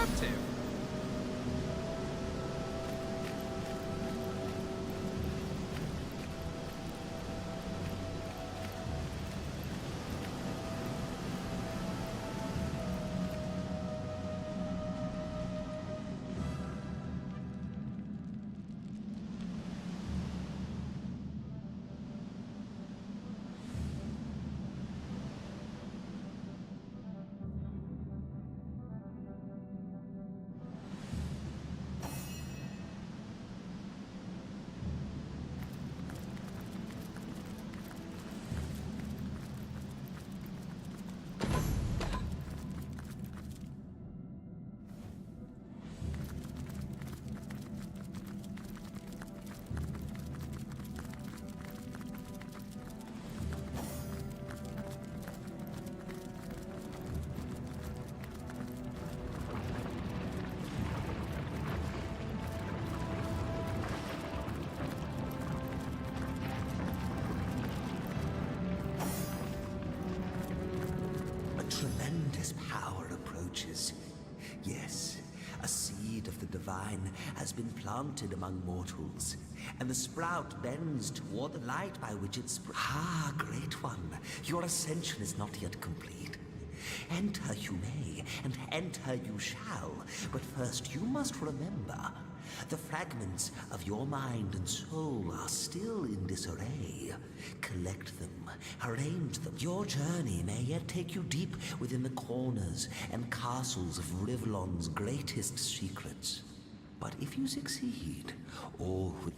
captive. Tremendous power approaches. Yes, a seed of the divine has been planted among mortals, and the sprout bends toward the light by which it Ah, great one, your ascension is not yet complete. Enter you may, and enter you shall, but first you must remember, the fragments of your mind and soul are still in disarray. Collect them, arrange them. Your journey may yet take you deep within the corners and castles of Rivlon's greatest secrets. But if you succeed, all will...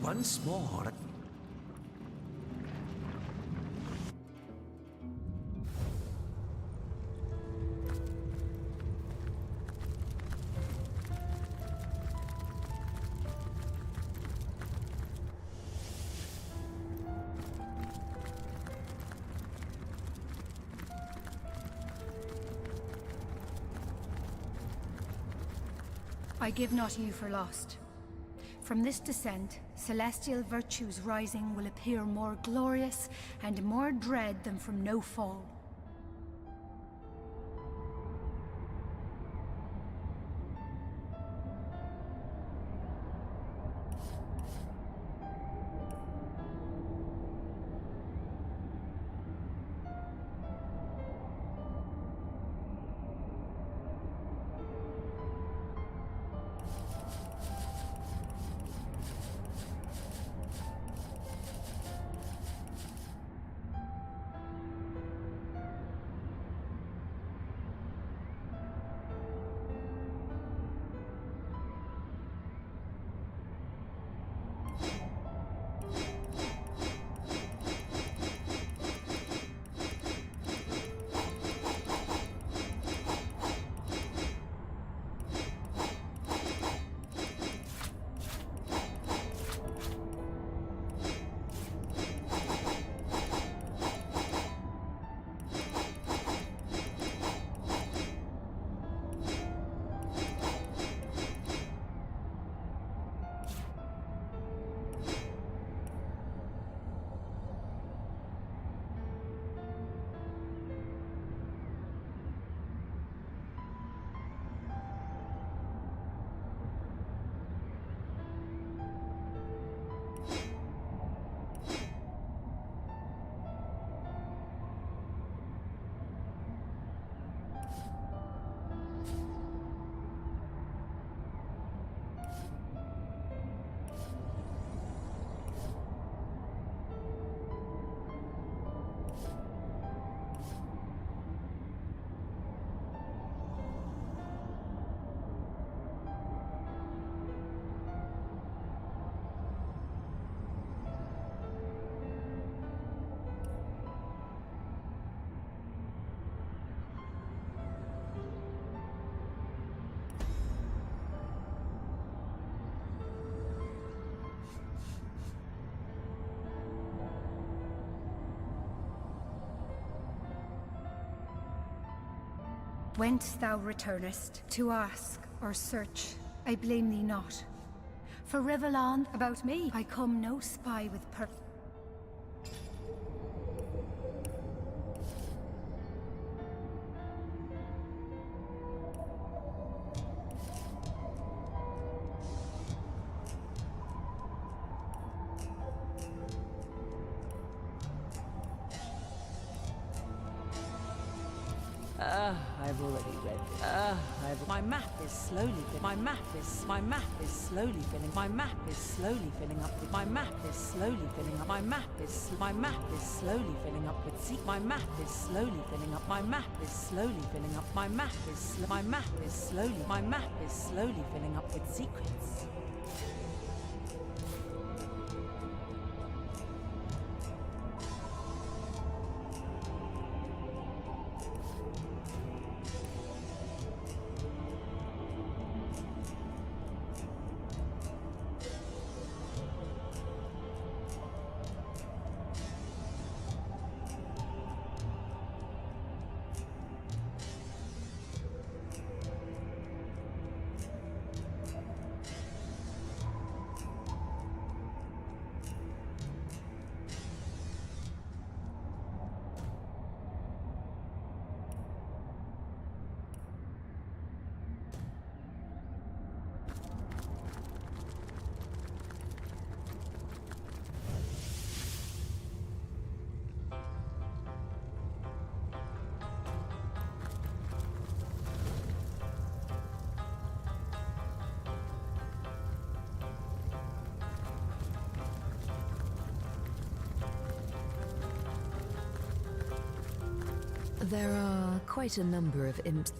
Once more... I give not you for lost. From this descent, celestial virtues rising will appear more glorious and more dread than from no fall. Whence thou returnest, to ask or search, I blame thee not. For Rivellon, about me, I come no spy with I've already read. My map is slowly filling. My map is slowly filling. My map is slowly filling up. My map is slowly filling up. My map is slowly filling up with secrets. My map is slowly filling up. My map is slowly filling up. My map is slowly filling up with secrets. There are quite a number of imps.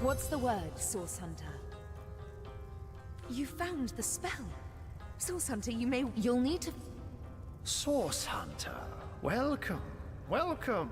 What's the word, Source Hunter? You found the spell. Source Hunter, you'll need to... Source Hunter, welcome, welcome.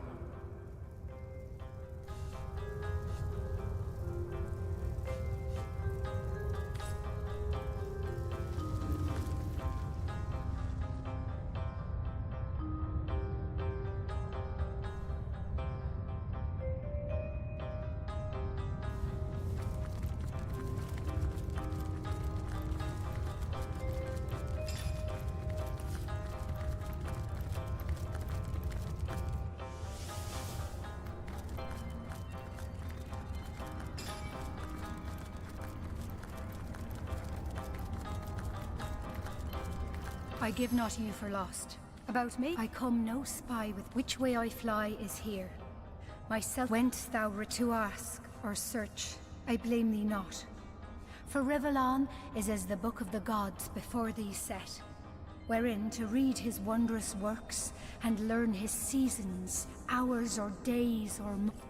I give not you for lost. About me, I come no spy with which way I fly is here. Myself whence thou to ask or search, I blame thee not. For Rivellon is as the book of the gods before thee set, wherein to read his wondrous works and learn his seasons, hours or days or months.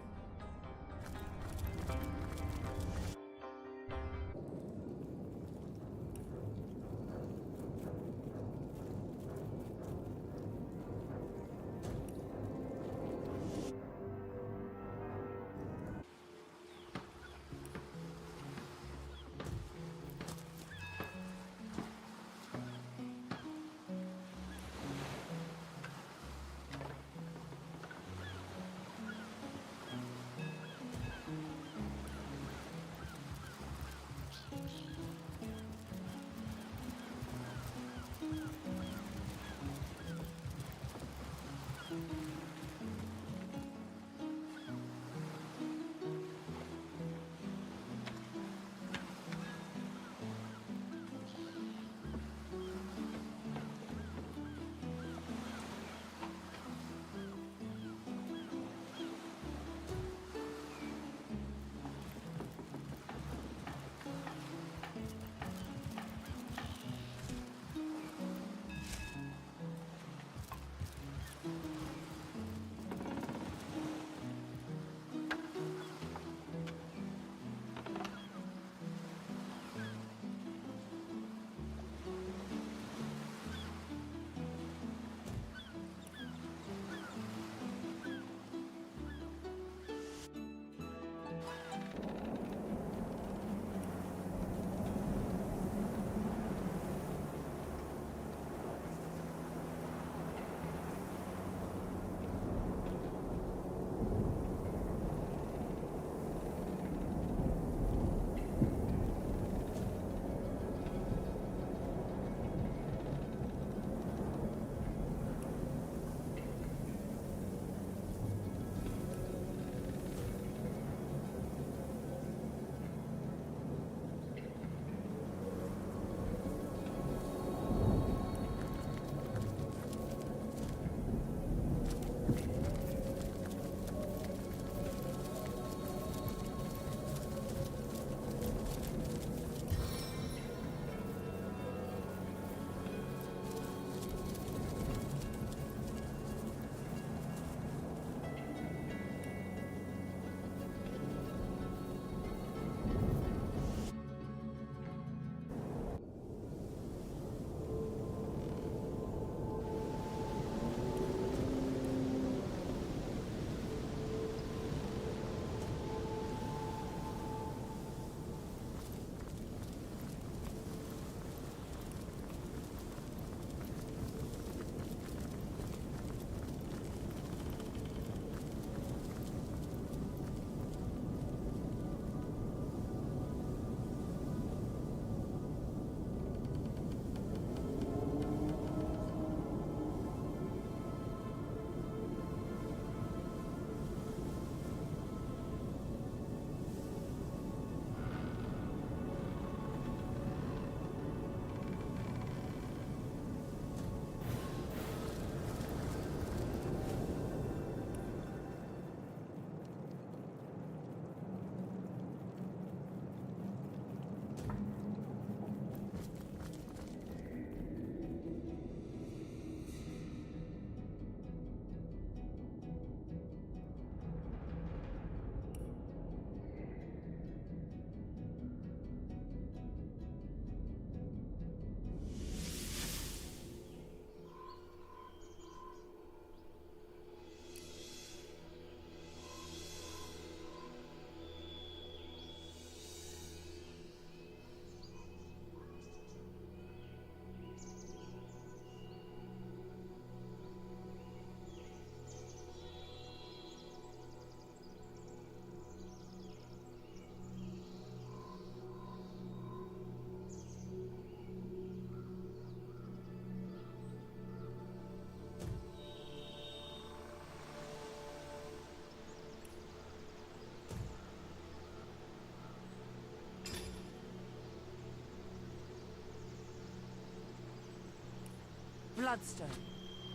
Bloodstone.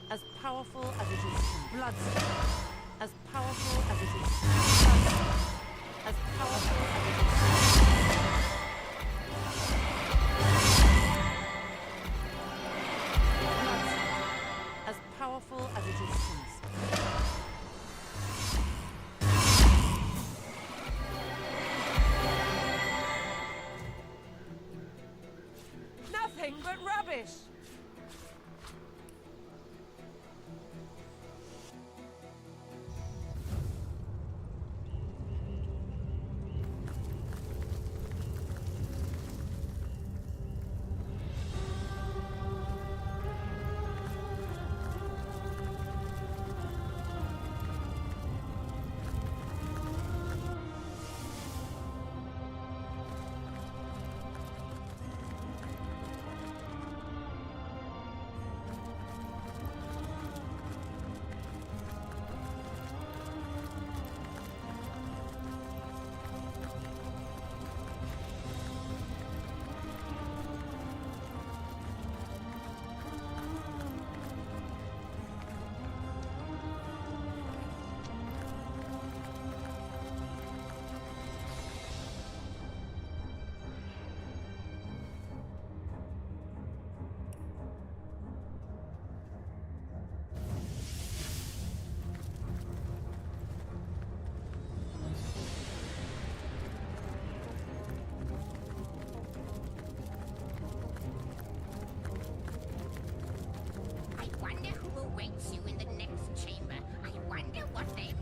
As powerful as it is smooth. Bloodstone. As powerful as it is smooth. Bloodstone. As powerful as it is smooth. Bloodstone. As powerful as it is smooth. Nothing but rubbish! Awaits you in the next chamber. I wonder what they...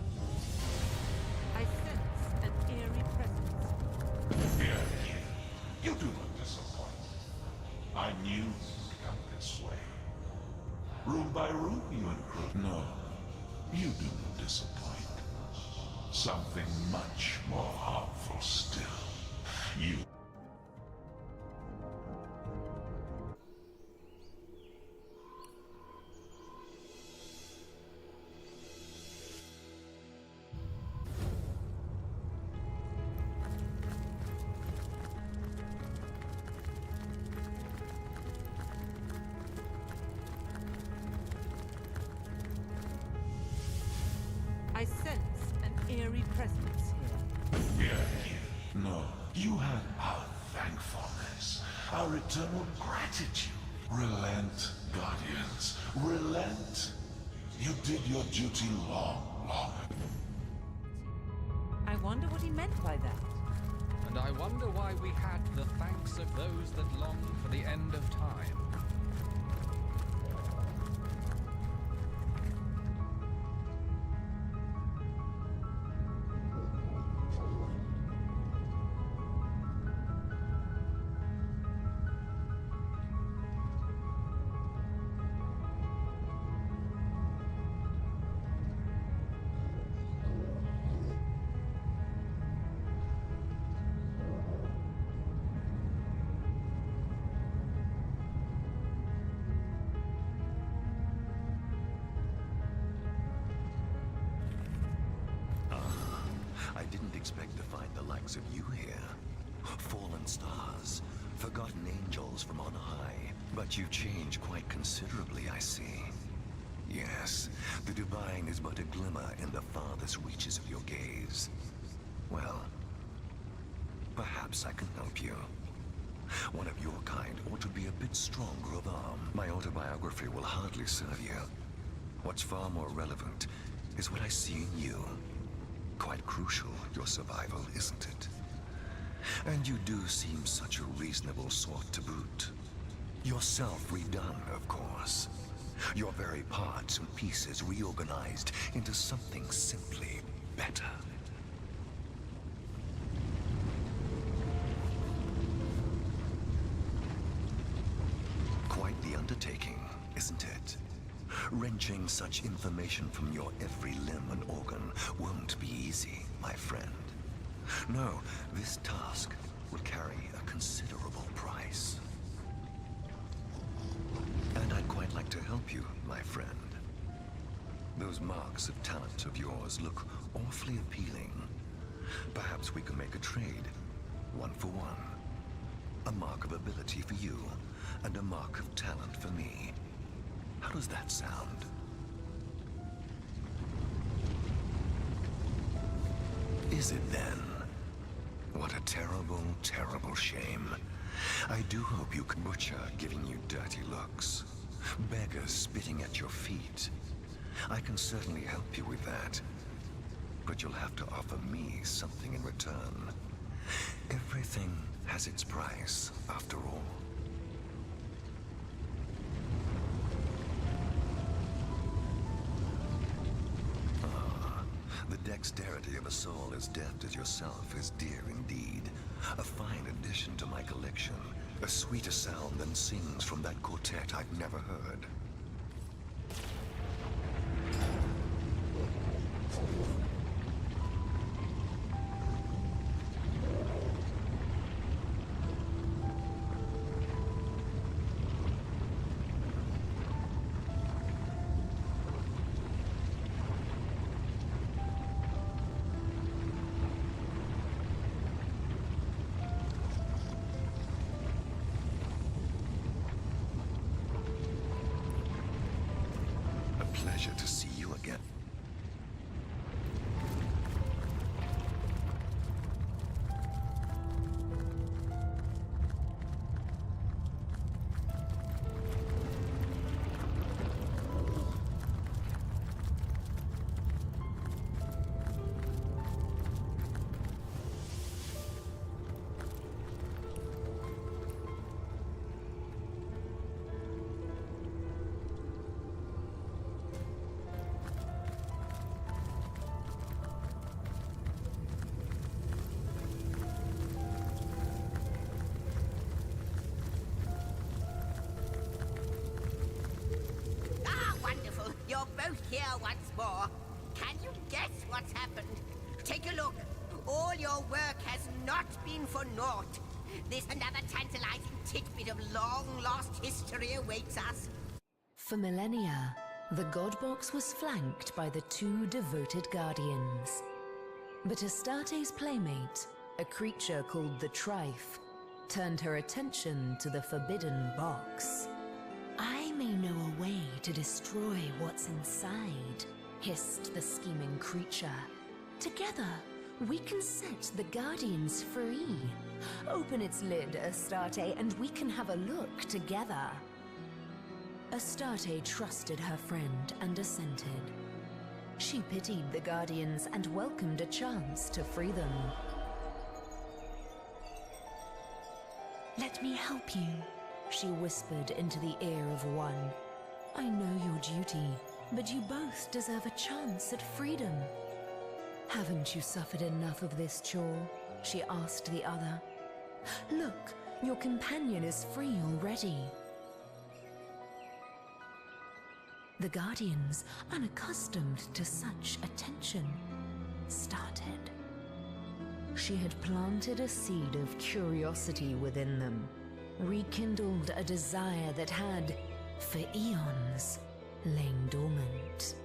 I sense an eerie presence. Here, you do not disappoint. I knew this would come this way. Room by room, you improve. No, you do not disappoint. Something much more harmful still. You... I sense an eerie presence here. Here, no. You have our thankfulness, our eternal gratitude. Relent, Guardians, relent. You did your duty long ago. I wonder what he meant by that. And I wonder why we had the thanks of those that long for the end of time. I didn't expect to find the likes of you here. Fallen stars, forgotten angels from on high. But you've changed quite considerably, I see. Yes, the divine is but a glimmer in the farthest reaches of your gaze. Well, perhaps I can help you. One of your kind ought to be a bit stronger of arm. My autobiography will hardly serve you. What's far more relevant is what I see in you. Quite crucial, your survival, isn't it? And you do seem such a reasonable sort to boot. Yourself redone, of course. Your very parts and pieces reorganized into something simply better. Quite the undertaking, isn't it? Wrenching such information from your every limb and organ won't be easy, my friend. No, this task will carry a considerable price. And I'd quite like to help you, my friend. Those marks of talent of yours look awfully appealing. Perhaps we can make a trade, one for one. A mark of ability for you, and a mark of talent for me. How does that sound? Is it then? What a terrible, terrible shame. I do hope you can butcher giving you dirty looks. Beggars spitting at your feet. I can certainly help you with that. But you'll have to offer me something in return. Everything has its price, after all. The dexterity of a soul as deft as yourself is dear indeed. A fine addition to my collection. A sweeter sound than sings from that quartet I've never heard. Pleasure to see you again. You're both here once more. Can you guess what's happened? Take a look. All your work has not been for naught. This another tantalizing tidbit of long-lost history awaits us. For millennia, the God Box was flanked by the two devoted guardians. But Astarte's playmate, a creature called the Trife, turned her attention to the forbidden box. I may know a way to destroy what's inside, hissed the scheming creature. Together, we can set the Guardians free. Open its lid, Astarte, and we can have a look together. Astarte trusted her friend and assented. She pitied the Guardians and welcomed a chance to free them. Let me help you, she whispered into the ear of one. I know your duty, but you both deserve a chance at freedom. Haven't you suffered enough of this chore? She asked the other. Look, your companion is free already. The Guardians, unaccustomed to such attention, started. She had planted a seed of curiosity within them, rekindled a desire that had, for eons, lain dormant.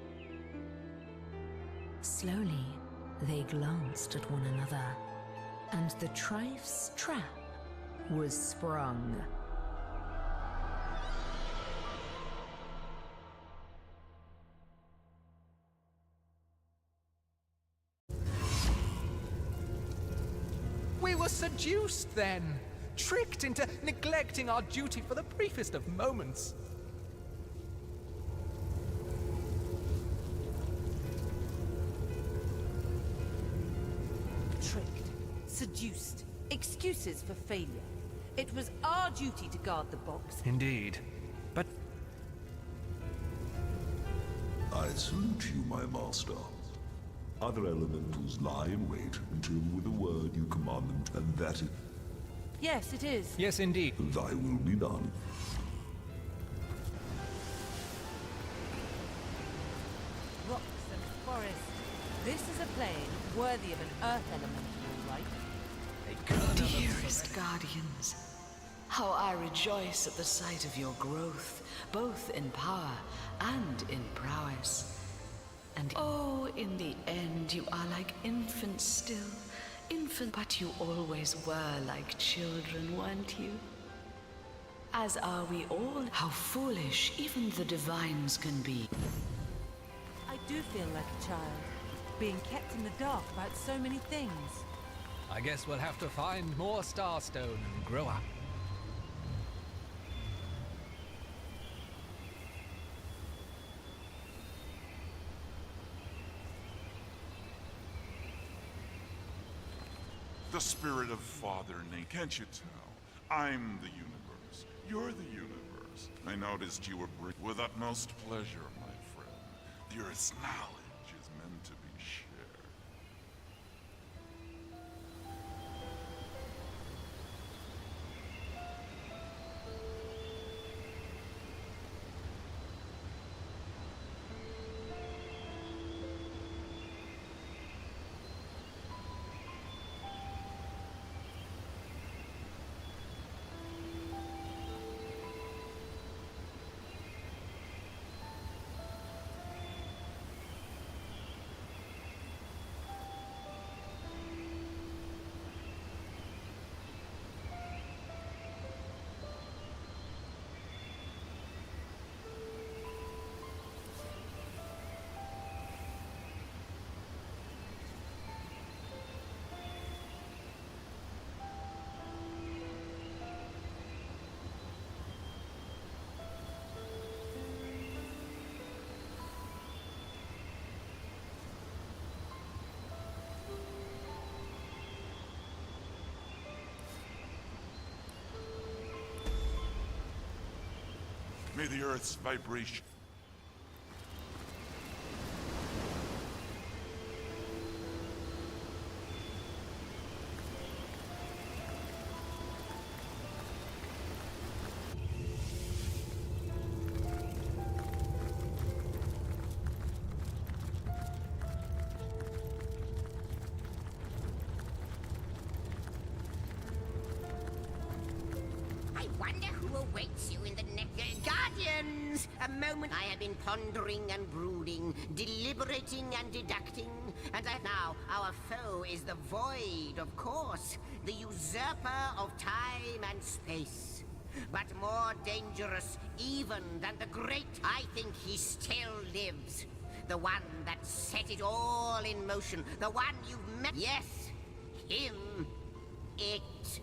Slowly, they glanced at one another, and the Trife's trap was sprung. We were seduced then, tricked into neglecting our duty for the briefest of moments. Tricked, seduced, excuses for failure. It was our duty to guard the box. Indeed, but I salute you, my master. Other elementals lie in wait until with a word you command them, and that is... Yes, it is. yes, indeed. Thy will be done. Rocks and forests. This is a plane worthy of an earth elemental, all right? Dearest Guardians, how I rejoice at the sight of your growth, both in power and in prowess. And oh, in the end, you are like infants still. Infant, but you always were like children, weren't you? As are we all. How foolish even the divines can be. I do feel like a child, being kept in the dark about so many things. I guess we'll have to find more Starstone and grow up. The spirit of Father Nate. Can't you tell? I'm the universe. You're the universe. I noticed you were with utmost pleasure, my friend. The Earth's knowledge is meant to be shared. May the Earth's vibration... I wonder who awaits you in the next... Guardians! A moment I have been pondering and brooding, deliberating and deducting, and now our foe is the Void, of course, the usurper of time and space. But more dangerous even than the great, I think he still lives. The one that set it all in motion, the one you've met. Yes, him. It.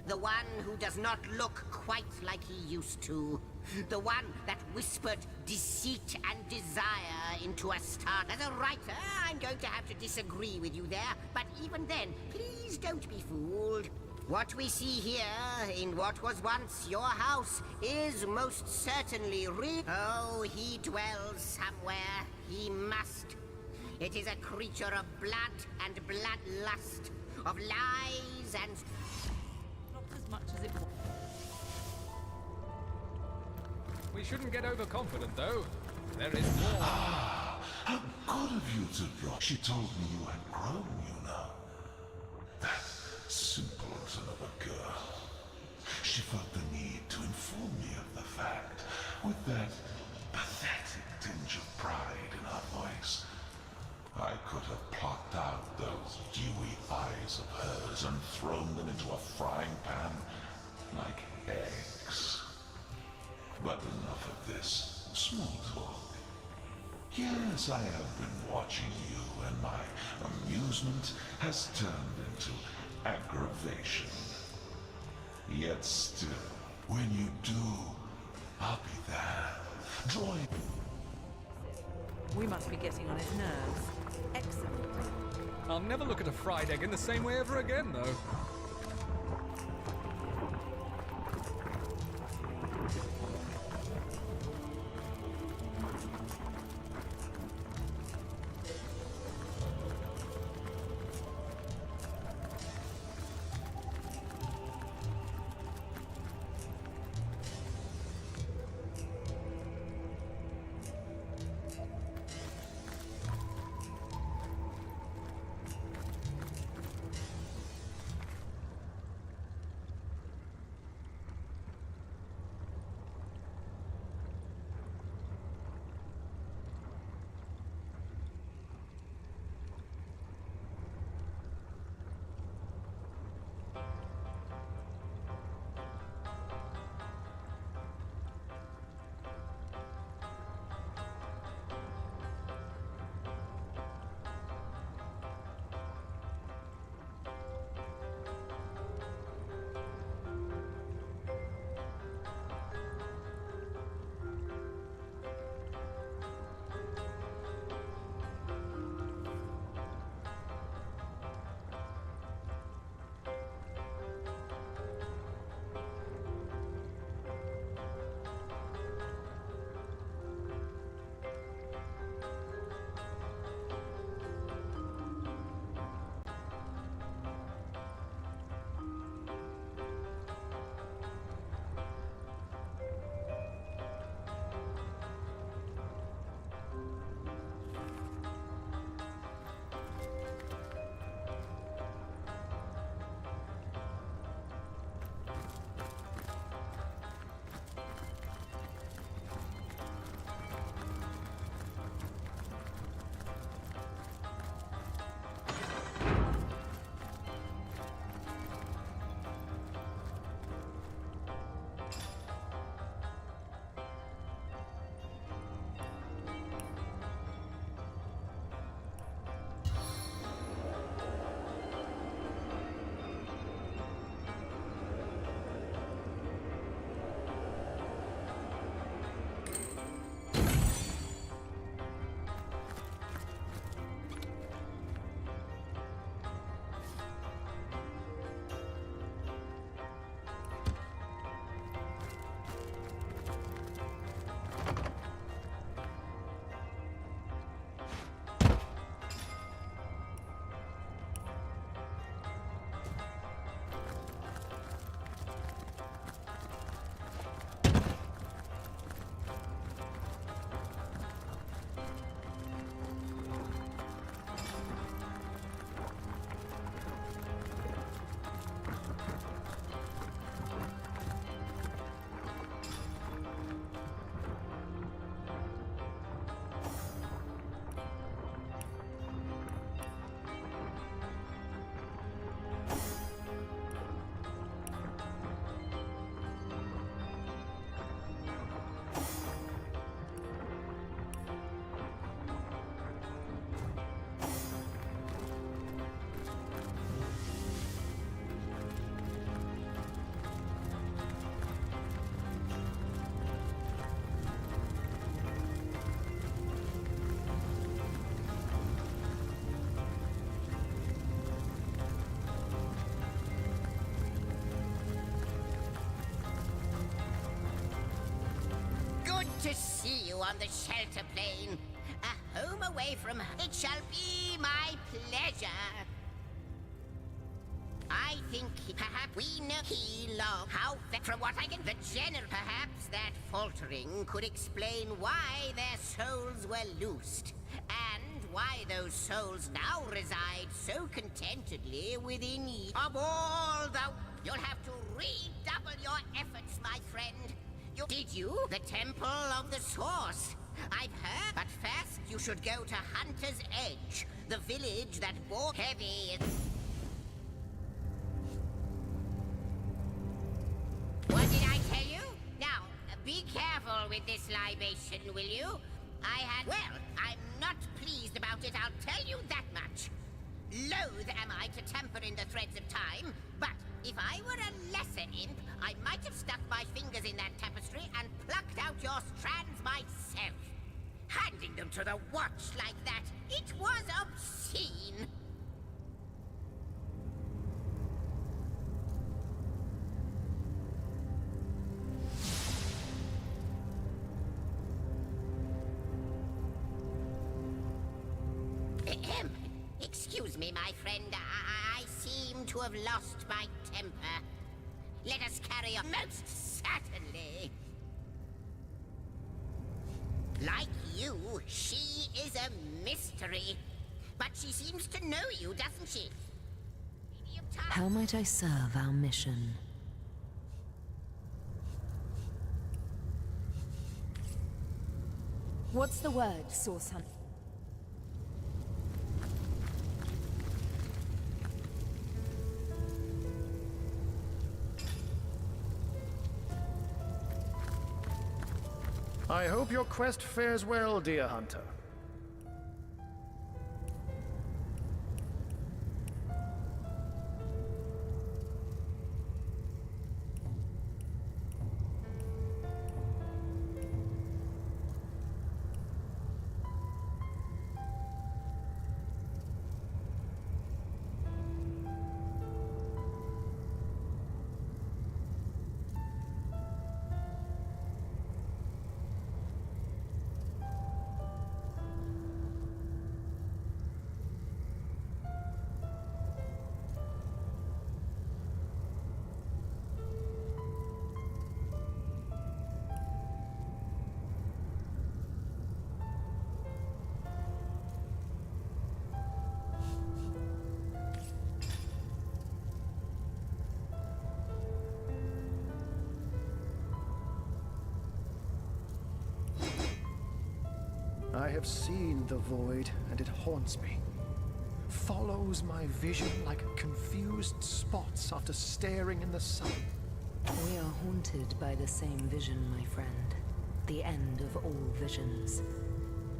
The one who does not look quite like he used to. The one that whispered deceit and desire into a star. As a writer, I'm going to have to disagree with you there, but even then, please don't be fooled. What we see here, in what was once your house, is most certainly real. Oh, he dwells somewhere. He must. It is a creature of blood and bloodlust, of lies and... Not as much as it was. We shouldn't get overconfident, though. There is more. How good of you to draw. She told me you had grown, you know. That simpleton of a girl. She felt the need to inform me of the fact, with that pathetic tinge of pride in her voice. I could have plucked out those dewy eyes of hers and thrown them into a frying pan like eggs. But enough of this small talk. Yes, I have been watching you, and my amusement has turned into aggravation. Yet still, when you do, I'll be there. Join. We must be getting on his nerves. Excellent. I'll never look at a fried egg in the same way ever again, though. to see you on the shelter plane. A home away from her. It shall be my pleasure. I think perhaps we know he long how from what I can the general perhaps that faltering could explain why their souls were loosed and why those souls now reside so contentedly within each of all the you'll have to redouble your efforts, my friend. Did you? The Temple of the Source. I've heard, but first you should go to Hunter's Edge, the village that bore heavy. What did I tell you? Now, be careful with this libation, will you? Well, I'm not pleased about it, I'll tell you that much. Loath am I to tamper in the threads of time, but if I were a lesser imp, I might have stuck my fingers in that tapestry and plucked out your strands myself. Handing them to the watch like that, it was obscene. Excuse me, my friend. I seem to have lost my temper. Let us carry on. Most certainly. Like you, she is a mystery. But she seems to know you, doesn't she? How might I serve our mission? What's the word, Source Hunter? I hope your quest fares well, dear hunter. I have seen the void, and it haunts me. Follows my vision like confused spots after staring in the sun. We are haunted by the same vision, my friend. The end of all visions.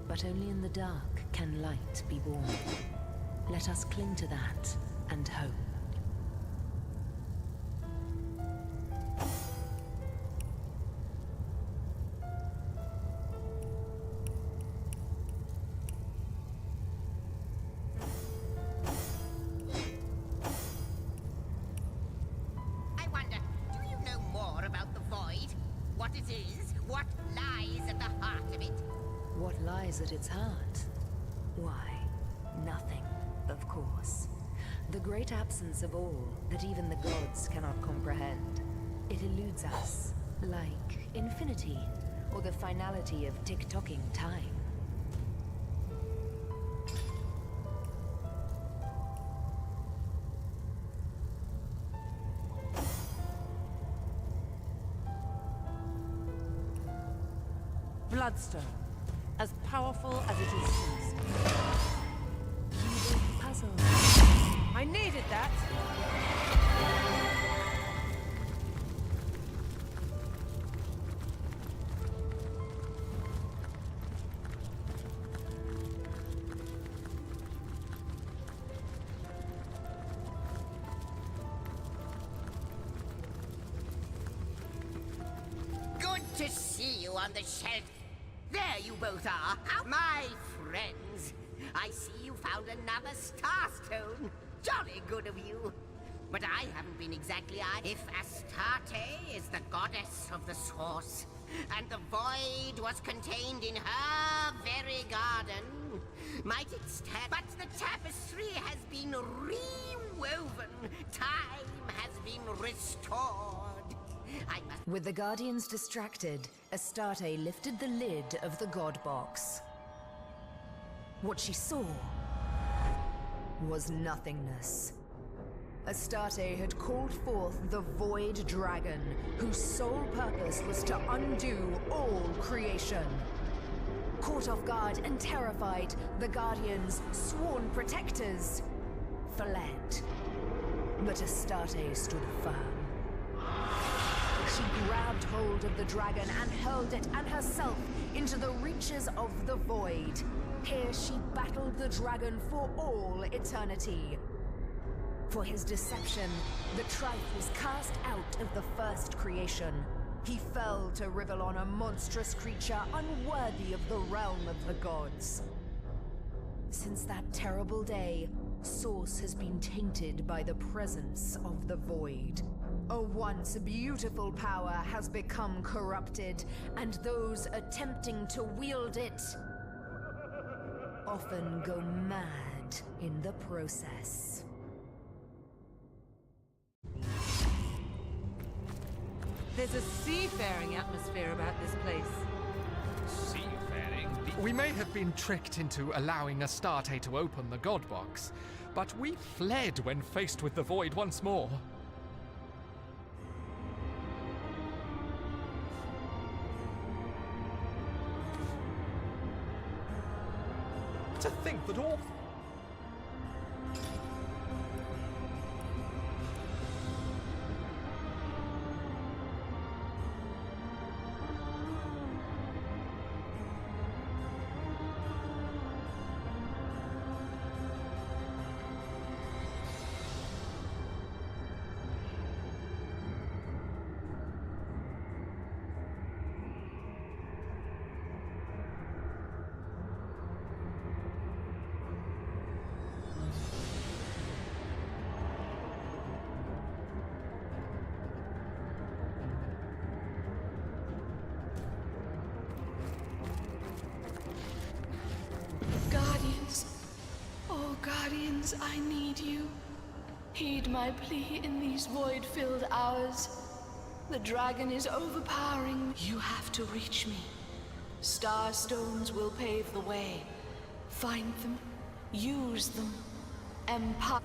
But only in the dark can light be born. Let us cling to that and hope. At its heart? Why, nothing, of course. The great absence of all that even the gods cannot comprehend. It eludes us, like infinity, or the finality of tick-tocking time. Bloodstone. As powerful as it is used. You did the puzzle. I needed that! Good to see you on the shelf. There you both are, my friends. I see you found another starstone. Jolly good of you. But I haven't been exactly If Astarte is the goddess of the source, and the void was contained in her very garden, might it stand? But the tapestry has been rewoven. Time has been restored. I must... With the Guardians distracted, Astarte lifted the lid of the God Box. What she saw was nothingness. Astarte had called forth the Void Dragon, whose sole purpose was to undo all creation. Caught off guard and terrified, the Guardians, sworn protectors, fled. But Astarte stood firm. She grabbed hold of the dragon and hurled it and herself into the reaches of the void. Here she battled the dragon for all eternity. For his deception, the Trife was cast out of the first creation. He fell to Rivellon, a monstrous creature unworthy of the realm of the gods. Since that terrible day, Source has been tainted by the presence of the Void. A once beautiful power has become corrupted, and those attempting to wield it often go mad in the process. There's a seafaring atmosphere about this place. Seafaring? We may have been tricked into allowing Astarte to open the God Box, but we fled when faced with the void once more. To think that all... Guardians, I need you. Heed my plea in these void-filled hours. The dragon is overpowering. You have to reach me. Star stones will pave the way. Find them, use them, empower.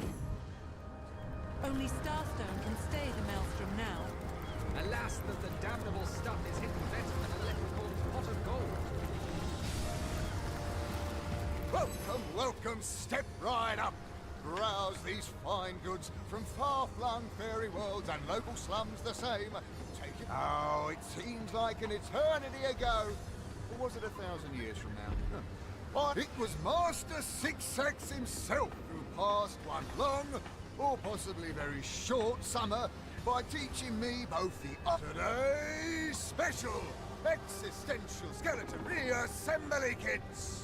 Only Starstone can stay the Maelstrom now. Alas, that the damnable stuff is hidden better than an electrical pot of gold. Welcome, welcome, step right up. Browse these fine goods from far-flung fairy worlds and local slums the same. Take it. Oh, it seems like an eternity ago. Or was it 1,000 years from now? But it was Master Six-Sex himself who passed one long, or possibly very short summer by teaching me both the today's special existential skeleton reassembly kits.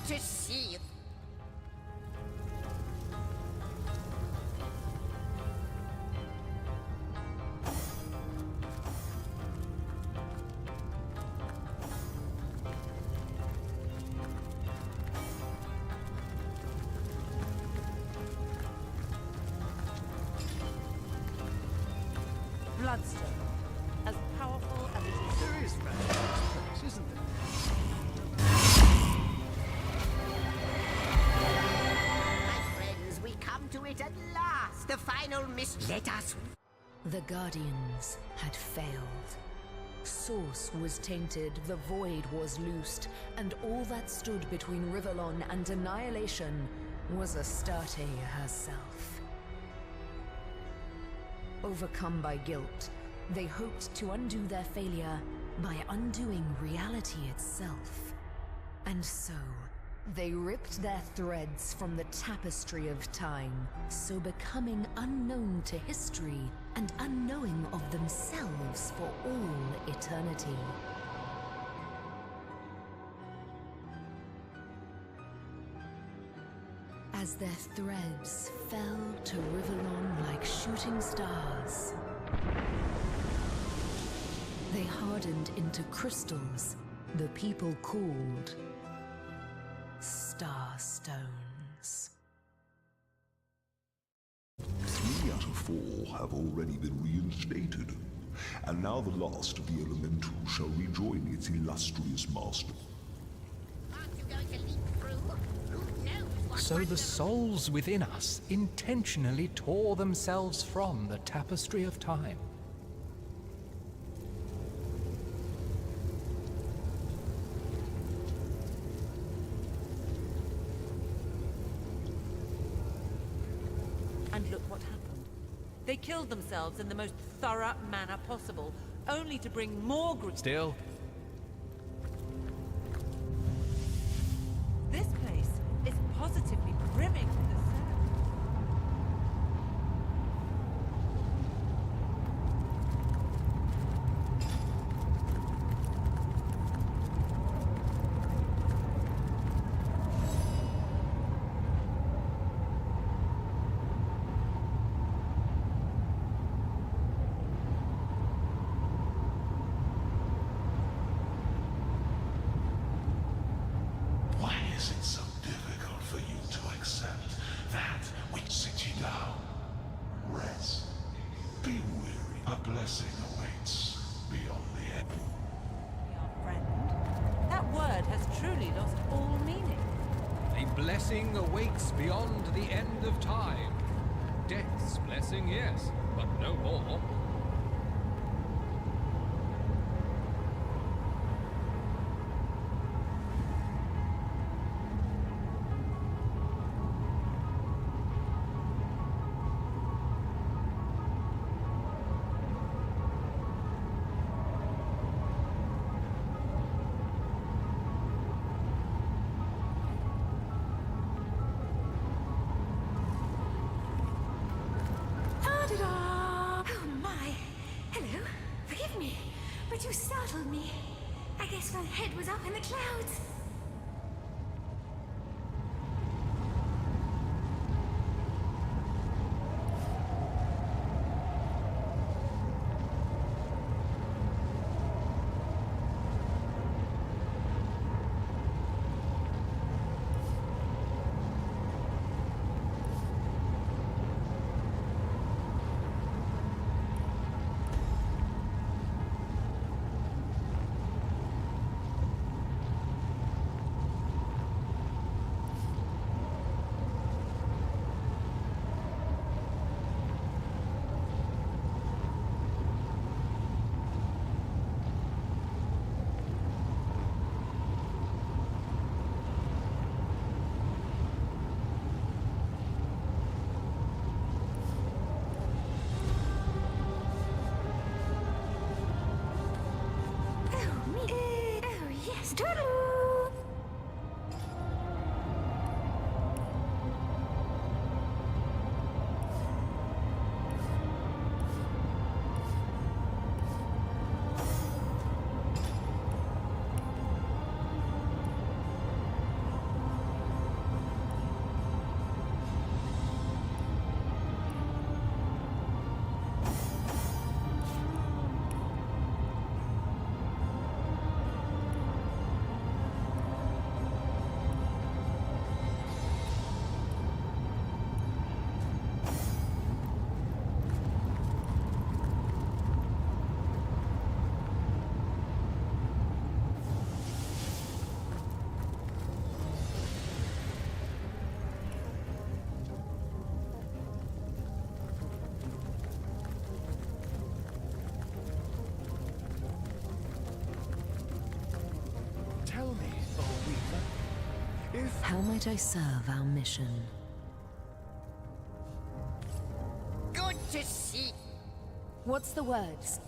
to see. Bloodstone, as powerful as it is. There is magic in this place, isn't there? My friends, we come to it at last. The final Let us. The Guardians had failed. Source was tainted, the Void was loosed, and all that stood between Rivellon and annihilation was Astarte herself. Overcome by guilt, they hoped to undo their failure by undoing reality itself. And so, they ripped their threads from the tapestry of time, so becoming unknown to history and unknowing of themselves for all eternity. As their threads fell to Rivellon like shooting stars, they hardened into crystals the people called Starstones. 3 out of 4 have already been reinstated, and now the last of the elemental shall rejoin its illustrious master. Aren't you going to leap through? Who knows what So the souls within us intentionally tore themselves from the tapestry of time. And look what happened. They killed themselves in the most thorough manner possible, only to bring more Still, This place is positively brimming with the sound. Why is it so difficult for you to accept that which sits you down? Rest. Be weary. A blessing awaits beyond the end. Our friend. That word has truly lost all meaning. a blessing awaits beyond the end of time. Death's blessing, yes, but no more. Oh my! Hello. Forgive me, but you startled me. I guess my head was up in the clouds. How might I serve our mission? Good to see. What's the words?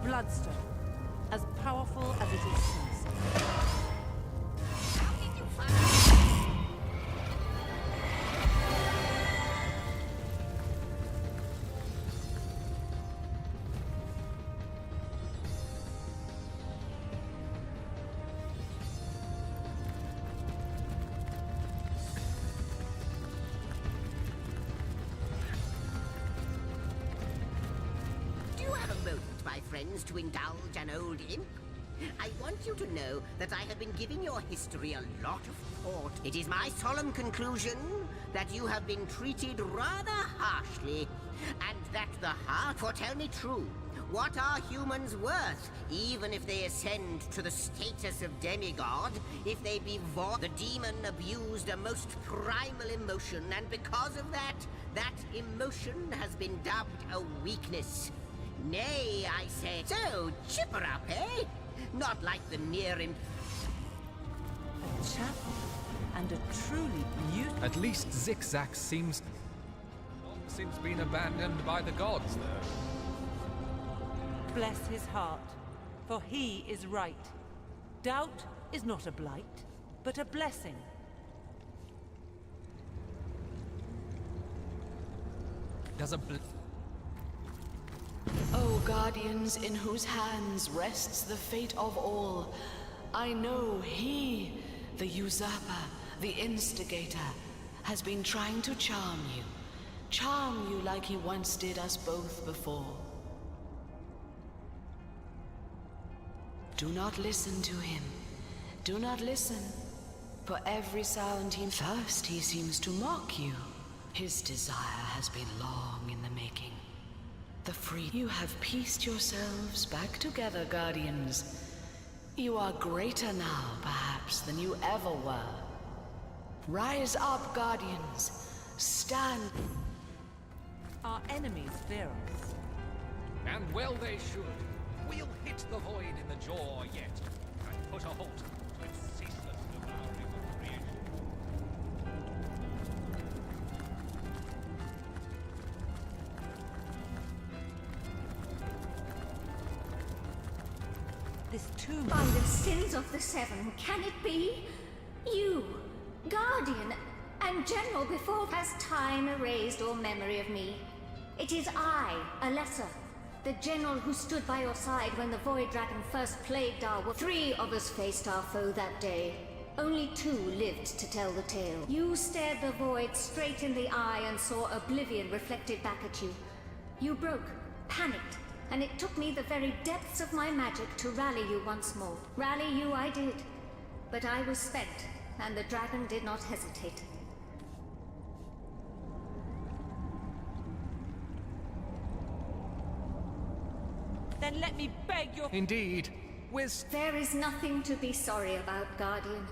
Bloodstone, as powerful as it is sinister. How did you find Do you have a moment, my friends, to indulge an old imp? I want you to know that I have been giving your history a lot of thought. It is my solemn conclusion that you have been treated rather harshly, and that the heart... For tell me true, what are humans worth, even if they ascend to the status of demigod, if they be The demon abused a most primal emotion, and because of that, that emotion has been dubbed a weakness. Nay, I say, so chipper up, eh? Not like the near A chapel, and a truly beautiful... At least Zigzag seems... long since been abandoned by the gods, though. Bless his heart, for he is right. Doubt is not a blight, but a blessing. Does a O guardians in whose hands rests the fate of all, I know he, the usurper, the instigator, has been trying to charm you. Charm you like he once did us both before. Do not listen to him. Do not listen. For every sound he... First he seems to mock you. His desire has been long in the making. The free... You have pieced yourselves back together, guardians. You are greater now, perhaps, than you ever were. Rise up, guardians. Stand. Our enemies fear us. And well they should. We'll hit the void in the jaw yet, and put a halt to its ceaseless devouring of creation. This tomb... By the sins of the seven, can it be? You, guardian and general before... Has time erased all memory of me? It is I, Alessa, the general who stood by your side when the Void Dragon first plagued our world. 3 of us faced our foe that day. Only 2 lived to tell the tale. You stared the Void straight in the eye and saw oblivion reflected back at you. You broke, panicked, and it took me the very depths of my magic to rally you once more. Rally you I did, but I was spent, and the dragon did not hesitate. Then let me beg your... Indeed. There is nothing to be sorry about, Guardian.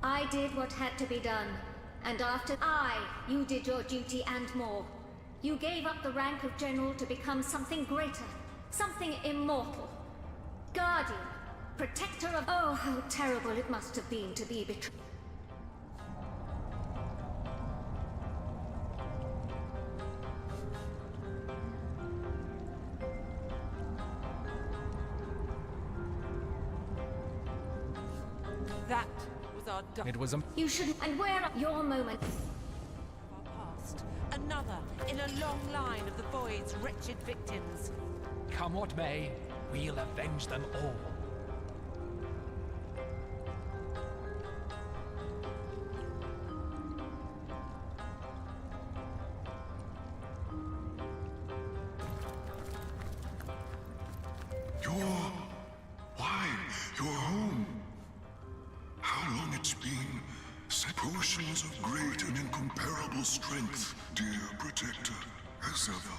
I did what had to be done, and after you did your duty and more. You gave up the rank of general to become something greater, something immortal. Guardian, protector of... Oh, how terrible it must have been to be betrayed. That was our... It was a... You shouldn't... And where are your moment? Our past. Another in a long line of the Void's wretched victims. Come what may, we'll avenge them all. Why? You're home. How long it's been? Potions of great and incomparable strength, dear protector, as ever.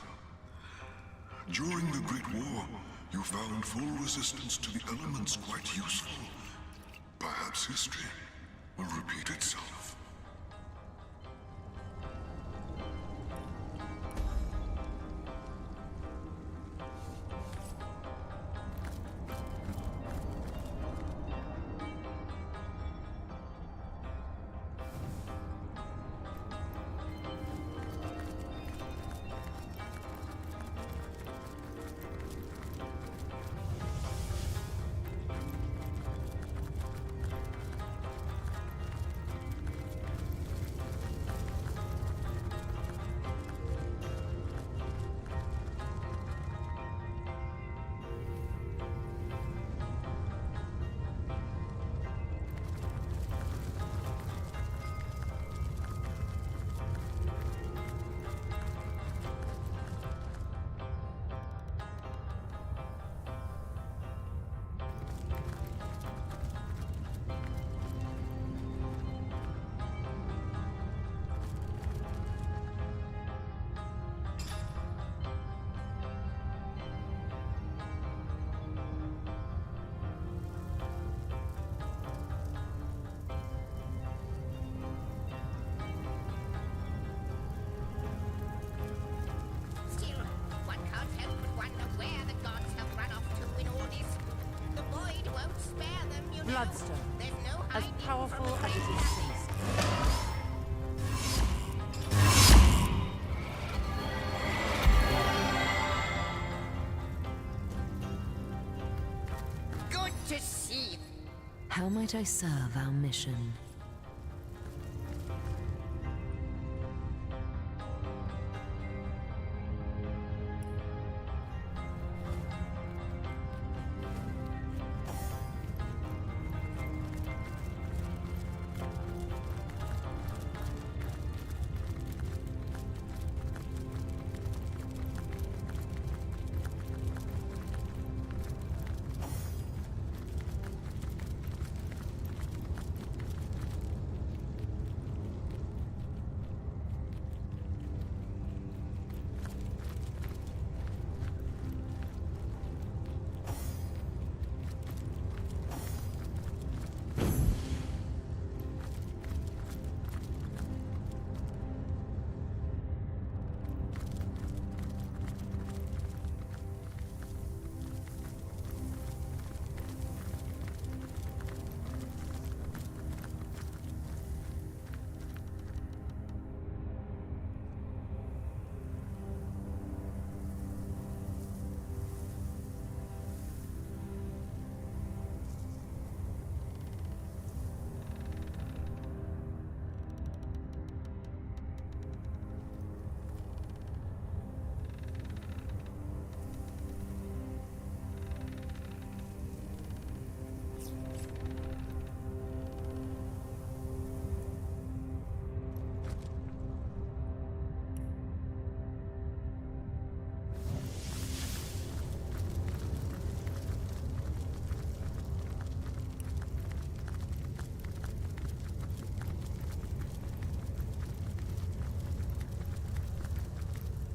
During the Great War, you found full resistance to the elements quite useful. Perhaps history will repeat itself. bloodstone, There's no as hiding powerful from as it is tasty. Good to see you. How might I serve our mission?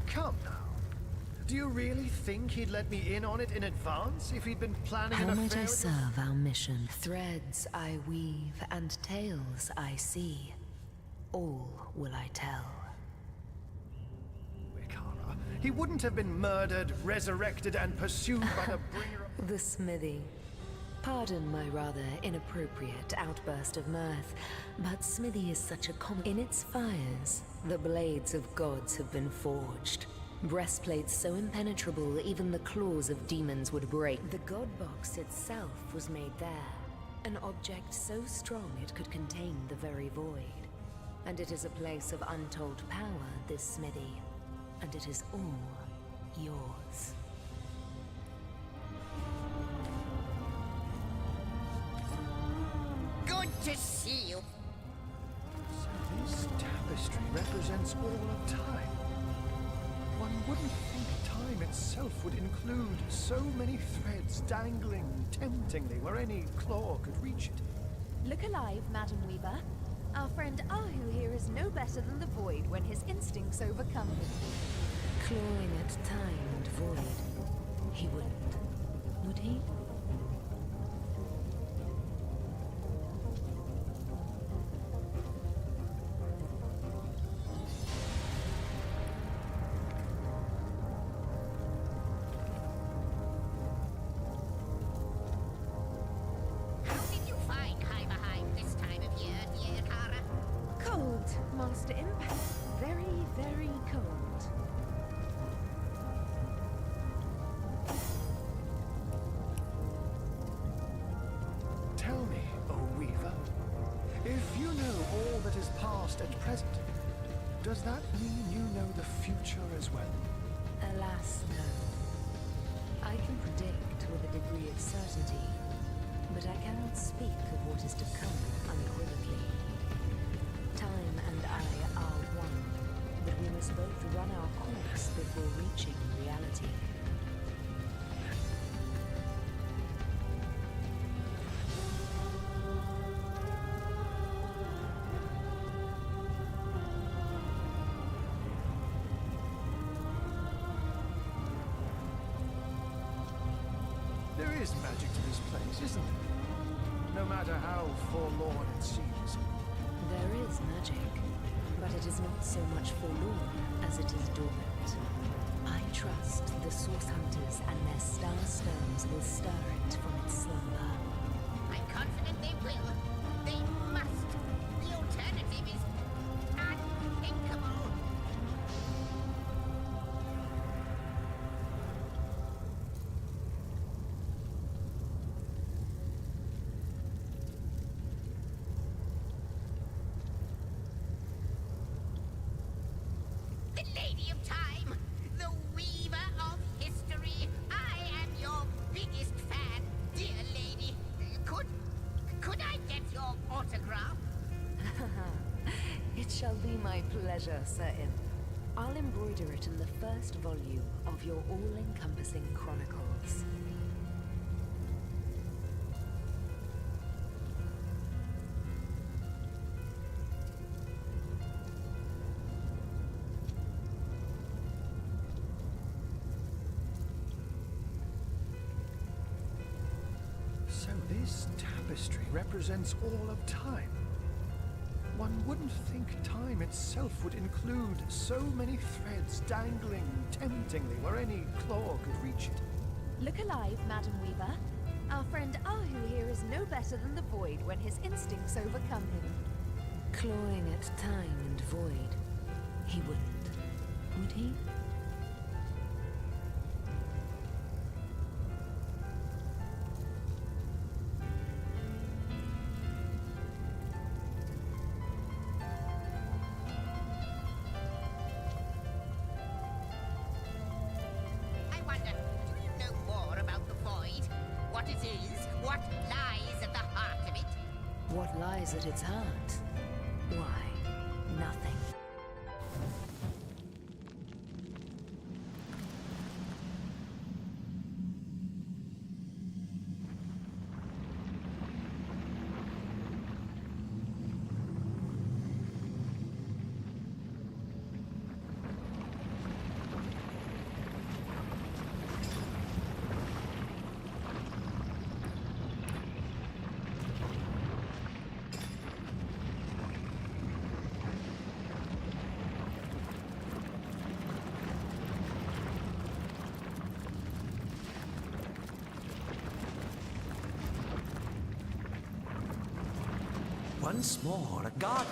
Come now. Do you really think he'd let me in on it in advance if he'd been planning How an might affair I with serve our mission? Threads I weave and tales I see. All will I tell. Wikara? He wouldn't have been murdered, resurrected, and pursued by the bringer of... The smithy. Pardon my rather inappropriate outburst of mirth, but smithy is such a common... In its fires, the blades of gods have been forged. Breastplates so impenetrable even the claws of demons would break. The god box itself was made there. An object so strong it could contain the very void. And it is a place of untold power, this smithy. And it is all yours. Good to see you. So this tapestry represents all of time. One wouldn't think time itself would include so many threads dangling temptingly where any claw could reach it. Look alive, Madam Weaver. Our friend Ahu here is no better than the Void when his instincts overcome him. Clawing at time and void. He wouldn't, would he? How did you find Heimerheim this time of year, dear Kara? Cold, Master Imp. Very, very cold. Tell me, O Weaver, if you know all that is past and present, does that mean you know the future as well? Alas, no. I can predict with a degree of certainty, but I cannot speak of what is to come unequivocally. Time and I are one, but we must both run our course before reaching reality. There is magic to this place, isn't there? No matter how forlorn it seems. There is magic, but it is not so much forlorn as it is dormant. I trust the Source Hunters and their star stones will stir it from its slumber. I I'm confident they will. They must. The alternative is unthinkable. The Lady of Time, the weaver of history. I am your biggest fan, dear lady. Could I get your autograph? It shall be my pleasure, Sir Imp. I'll embroider it in the first volume of your all-encompassing chronicles. So this tapestry represents all of time. One wouldn't think time itself would include so many threads dangling temptingly where any claw could reach it. Look alive, Madam Weaver. Our friend Ahu here is no better than the Void when his instincts overcome him. Clawing at time and void. He wouldn't, would he? I wonder, do you know more about the Void? What it is? What lies at the heart of it? What lies at its heart? Why, nothing. Once more, a garden.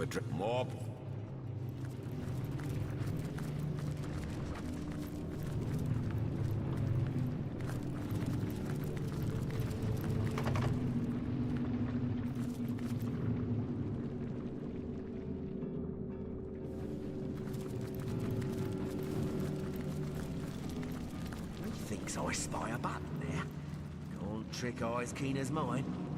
address more. Thinks I spy a button there. Can't trick eyes keen as mine.